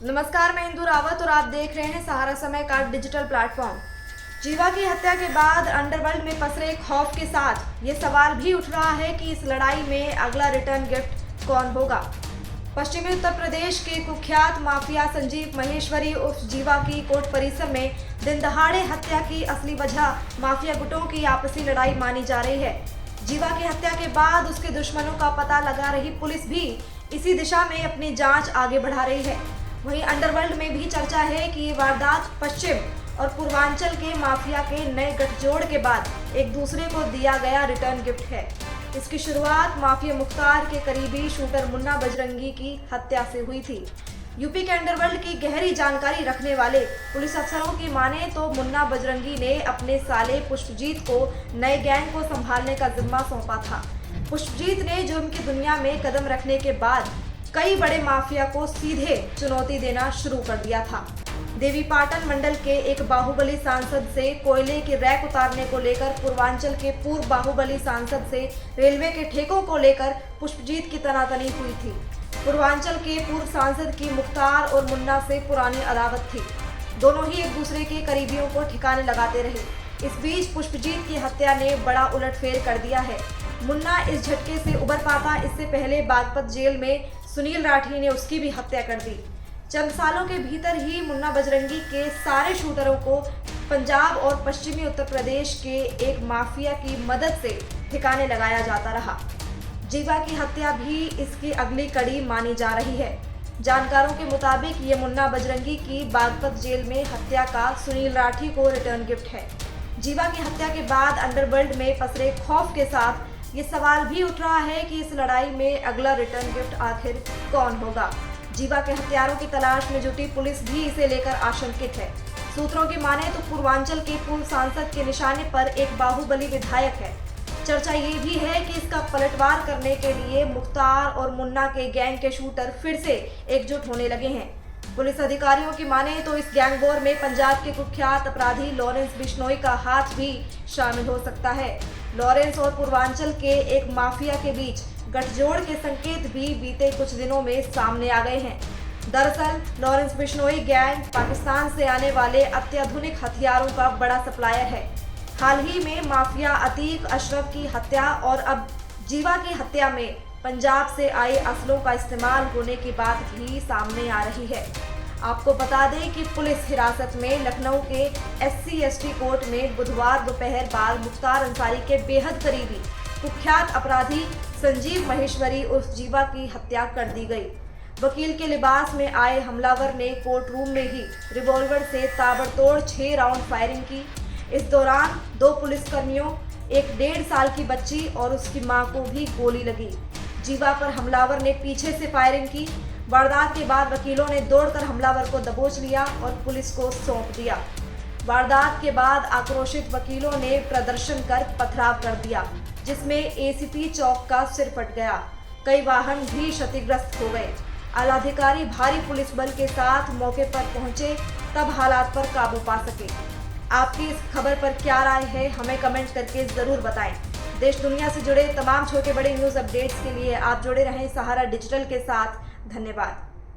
नमस्कार, मैं इंदु रावत और आप देख रहे हैं सहारा समय का डिजिटल प्लेटफॉर्म। जीवा की हत्या के बाद अंडरवर्ल्ड में पसरे खौफ के साथ ये सवाल भी उठ रहा है कि इस लड़ाई में अगला रिटर्न गिफ्ट कौन होगा। पश्चिमी उत्तर प्रदेश के कुख्यात माफिया संजीव महेश्वरी उर्फ जीवा की कोर्ट परिसर में दिन दहाड़े हत्या की असली वजह माफिया गुटों की आपसी लड़ाई मानी जा रही है। जीवा की हत्या के बाद उसके दुश्मनों का पता लगा रही पुलिस भी इसी दिशा में अपनी जांच आगे बढ़ा रही है। वहीं अंडरवर्ल्ड में भी चर्चा है कि ये वारदात पश्चिम और पूर्वांचल के माफिया के नए गठजोड़ के बाद एक दूसरे को दिया गया रिटर्न गिफ्ट है। इसकी शुरुआत माफिया मुख्तार के करीबी शूटर मुन्ना बजरंगी की हत्या से हुई थी। यूपी के अंडरवर्ल्ड की गहरी जानकारी रखने वाले पुलिस अफसरों की माने तो मुन्ना बजरंगी ने अपने साले पुष्पजीत को नए गैंग को संभालने का जिम्मा सौंपा था। पुष्पजीत ने जुर्म की दुनिया में कदम रखने के बाद कई बड़े माफिया को सीधे चुनौती देना शुरू कर दिया था। देवीपाटन मंडल के एक बाहुबली सांसद से कोयले की रैक उतारने को लेकर पूर्वांचल के पूर्व बाहुबली सांसद से रेलवे के ठेकों को लेकर पुष्पजीत की तनातनी हुई थी। पूर्वांचल के पूर्व सांसद की मुख्तार और मुन्ना से पुरानी अदावत थी। दोनों ही एक दूसरे के करीबियों को ठिकाने लगाते रहे। इस बीच पुष्पजीत की हत्या ने बड़ा उलटफेर कर दिया है। मुन्ना इस झटके से उबर पाता, इससे पहले बागपत जेल में सुनील राठी ने उसकी भी हत्या कर दी। चंद सालों के भीतर ही मुन्ना बजरंगी के सारे शूटरों को पंजाब और पश्चिमी उत्तर प्रदेश के एक माफिया की मदद से ठिकाने लगाया जाता रहा। जीवा की हत्या भी इसकी अगली कड़ी मानी जा रही है। जानकारों के मुताबिक ये मुन्ना बजरंगी की बागपत जेल में हत्या का सुनील राठी को रिटर्न गिफ्ट है। जीवा की हत्या के बाद अंडरवर्ल्ड में पसरे खौफ के साथ ये सवाल भी उठ रहा है कि इस लड़ाई में अगला रिटर्न गिफ्ट आखिर कौन होगा। जीवा के हत्यारों की तलाश में जुटी पुलिस भी इसे लेकर आशंकित है। सूत्रों की माने तो पूर्वांचल के पूर्व सांसद के निशाने पर एक बाहुबली विधायक है। चर्चा ये भी है कि इसका पलटवार करने के लिए मुख्तार और मुन्ना के गैंग के शूटर फिर से एकजुट होने लगे हैं। पुलिस अधिकारियों की माने तो इस गैंग वॉर में पंजाब के कुख्यात अपराधी लॉरेंस बिश्नोई का हाथ भी शामिल हो सकता है। लॉरेंस और पूर्वांचल के एक माफिया के बीच गठजोड़ के संकेत भी बीते कुछ दिनों में सामने आ गए हैं। दरअसल लॉरेंस बिश्नोई गैंग पाकिस्तान से आने वाले अत्याधुनिक हथियारों का बड़ा सप्लायर है। हाल ही में माफिया अतीक अशरफ की हत्या और अब जीवा की हत्या में पंजाब से आए असलों का इस्तेमाल होने की बात भी सामने आ रही है। आपको बता दें कि पुलिस हिरासत में लखनऊ के SC/ST कोर्ट में बुधवार दोपहर बाद मुख्तार अंसारी के बेहद करीबी कुख्यात अपराधी संजीव महेश्वरी उर्फ जीवा की हत्या कर दी गई। वकील के लिबास में आए हमलावर ने कोर्ट रूम में ही रिवॉल्वर से ताबड़तोड़ 6 राउंड फायरिंग की। इस दौरान 2 पुलिसकर्मियों, एक 1.5 साल की बच्ची और उसकी मां को भी गोली लगी। जीवा पर हमलावर ने पीछे से फायरिंग की। वारदात के बाद वकीलों ने दौड़कर हमलावर को दबोच लिया और पुलिस को सौंप दिया। वारदात के बाद आक्रोशित वकीलों ने प्रदर्शन कर पथराव कर दिया, जिसमें ACP चौक का सिर फट गया। कई वाहन भी क्षतिग्रस्त हो गए। आलाधिकारी भारी पुलिस बल के साथ मौके पर पहुंचे, तब हालात पर काबू पा सके। आपकी इस खबर पर क्या राय है, हमें कमेंट करके जरूर बताएं। देश दुनिया से जुड़े तमाम छोटे बड़े न्यूज़ अपडेट्स के लिए आप जुड़े रहें सहारा डिजिटल के साथ। धन्यवाद।